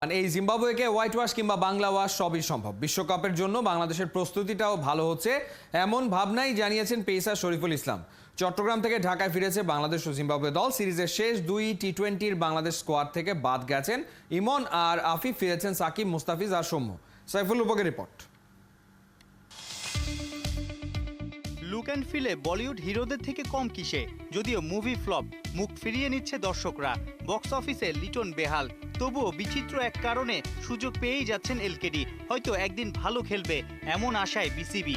এই জিম্বাবুয়েকে white wash কিংবা Bangla wash সবই সম্ভব। বিশ্বকাপের জন্য বাংলাদেশের প্রস্তুতিটাও ভালো হচ্ছে এমন ভাবনাই জানিয়েছেন পেসার শরীফুল ইসলাম। চট্টগ্রাম থেকে ঢাকায় ফিরেছে বাংলাদেশ ও জিম্বাবুয়ে দল। সিরিজের শেষ দুই টি-20-র বাংলাদেশ স্কোয়াড থেকে বাদ গেছেন ইমন আর আফিফ, ফিরেছেন সাকিব, মুস্তাফিজ আর সৌম্য। সাইফুল উপকের রিপোর্ট। লুক অ্যান্ড ফিলে বলিউড হিরোদের থেকে কম কিসে, যদিও মুভি ফ্লপ, মুখ ফিরিয়ে নিচ্ছে দর্শকরা। বক্স অফিসে লিটন বেহাল, তবুও বিচিত্র এক কারণে সুযোগ পেয়েই যাচ্ছেন এলকেডি। হয়তো একদিন ভালো খেলবে এমন আশায় বিসিবি।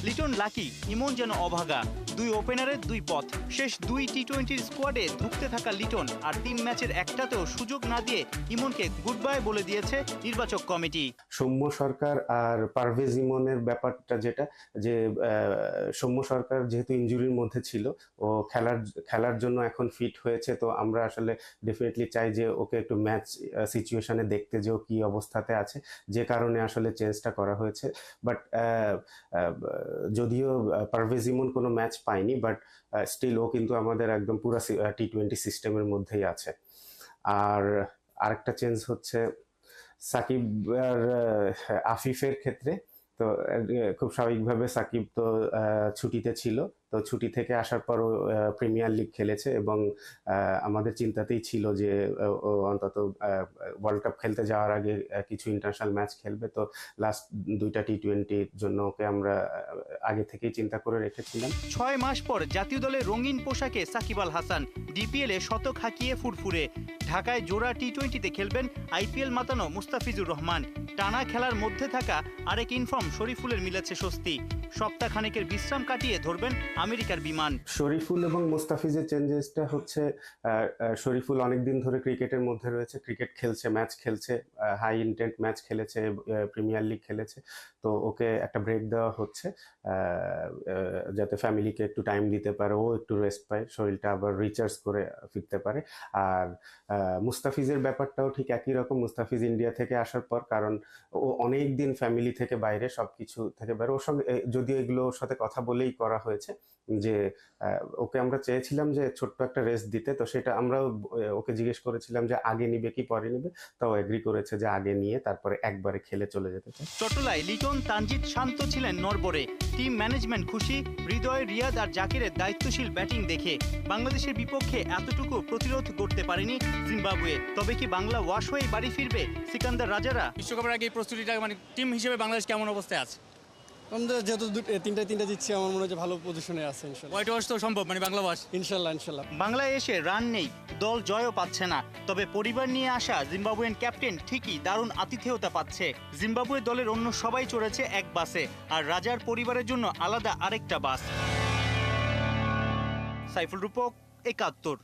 লিটন লাকি, ইমন যেন অভাগা। দুই ওপেনারের দুই পথ। শেষ দুই টি-20-র স্কোয়াডে ধুঁকতে থাকা লিটন আর 3 ম্যাচের একটাতেও সুযোগ না দিয়ে ইমনকে গুড বাই বলে দিয়েছে নির্বাচক কমিটি। সৌম্য সরকার আর পারভেজ ইমনের ব্যাপারটা যেটা যে সৌম্য সরকার যেহেতু ইনজুরির মধ্যে ছিল, ও খেলার জন্য এখন ফিট হয়েছে, তো আমরা আসলে ডেফিনেটলি চাই যে ওকে একটু ম্যাচ সিচুয়েশনে দেখতে, যে ও কি অবস্থাতে আছে, যে কারণে আসলে চেঞ্জটা করা হয়েছে। বাট যদিও পারভেজ ইমন কোনো ম্যাচ পায়নি, বাট স্টিল ও কিন্তু আমাদের একদম পুরো টি-20 সিস্টেমের মধ্যেই আছে। আর আরেকটা চেঞ্জ হচ্ছে সাকিব আর আফিফের ক্ষেত্রে। তো খুব স্বাভাবিকভাবে সাকিব তো ছুটিতে ছিল, তো ছুটি থেকে আসার পর ও প্রিমিয়ার লিগ খেলেছে এবং আমাদের চিন্তাতেই ছিল যে ও অন্তত ওয়ার্ল্ড কাপ খেলতে যাওয়ার আগে কিছু ইন্টারন্যাশনাল ম্যাচ খেলবে। তো লাস্ট দুইটা টি-20-র জন্য ওকে আমরা আগে থেকেই চিন্তা করে রেখেছিলাম। 6 মাস পর জাতীয় দলের রঙিন পোশাকে সাকিব আল হাসান, ডিপিএলে শতক হাঁকিয়ে ফুরফুরে। ঢাকায় জোড়া টি-20-তে খেলবেন আইপিএল মাতানো মুস্তাফিজুর রহমান। টানা খেলার মধ্যে থাকা আরেক ইনফর্ম শরীফুলের মিলেছে স্বস্তি। সপ্তাহখানেকের বিশ্রাম কাটিয়ে ধরবেন আমেরিকার বিমান। শরীফুল এবং মুস্তাফিজের চেঞ্জেসটা হচ্ছে শরীফুল অনেকদিন ধরে ক্রিকেটের মধ্যে রয়েছে, ক্রিকেট খেলছে, ম্যাচ খেলছে, হাই ইন্টেন্ট ম্যাচ খেলেছে, প্রিমিয়ার লিগ খেলেছে। তো ওকে একটা ব্রেক দেওয়া হচ্ছে যাতে ফ্যামিলিকে একটু টাইম দিতে পারে, ও একটু রেস্ট পায়, শরীরটা আবার রিচার্জ করে ফিরতে পারে। আর মুস্তাফিজের ব্যাপারটাও ঠিক একই রকম। মুস্তাফিজ ইন্ডিয়া থেকে আসার পর, কারণ ও অনেক দিন ফ্যামিলি থেকে বাইরে, সবকিছু থেকে বাইরে, ওর সঙ্গে যদিও এগুলো ওর সাথে কথা বলেই করা হয়েছে যে ওকে আমরা চেয়েছিলাম যে ছোট্ট একটা রেস্ট দিতে, তো সেটা আমরাও ওকে জিজ্ঞেস করেছিলাম যে আগে নিবে কি পরে নিবে, তাও এগ্রি করেছে যে আগে নিয়ে তারপরে একবারে খেলে চলে যেতে চায়। চট্টলায় লিটন, তানজিদ শান্ত ছিলেন নড়বড়ে। টিম ম্যানেজমেন্ট খুশি, হৃদয়, রিয়াদ আর জাকিরের দায়িত্বশীল ব্যাটিং দেখে। বাংলাদেশের বিপক্ষে এতটুকু প্রতিরোধ করতে পারেনি জিম্বাবুয়ে। তবে কি বাংলা ওয়াশ হয়ে বাড়ি ফিরবে সিকান্দার রাজারা? বিশ্বকাপের আগে এই প্রস্তুতিটা টিম হিসেবে বাংলাদেশ কেমন অবস্থায় আছে? আমাদের যেহেতু তিনটা দিচ্ছি, আমার মনে হয় ভালো পজিশনে আছে ইনশাল্লাহ। হোয়াইট ওয়াশ তো সম্ভব, বাংলা ওয়াশ ইনশাল্লাহ। বাংলায় এসে রান নেই, দল জয়ও পাচ্ছে না। তবে পরিবার নিয়ে আসা জিম্বাবুয়েন ক্যাপ্টেন ঠিকই দারুণ আতিথেয়তা পাচ্ছে। জিম্বাবুয়ে দলের অন্য সবাই চড়েছে এক বাসে, আর রাজার পরিবারের জন্য আলাদা আরেকটা বাস। সাইফুল রূপক, ৭১।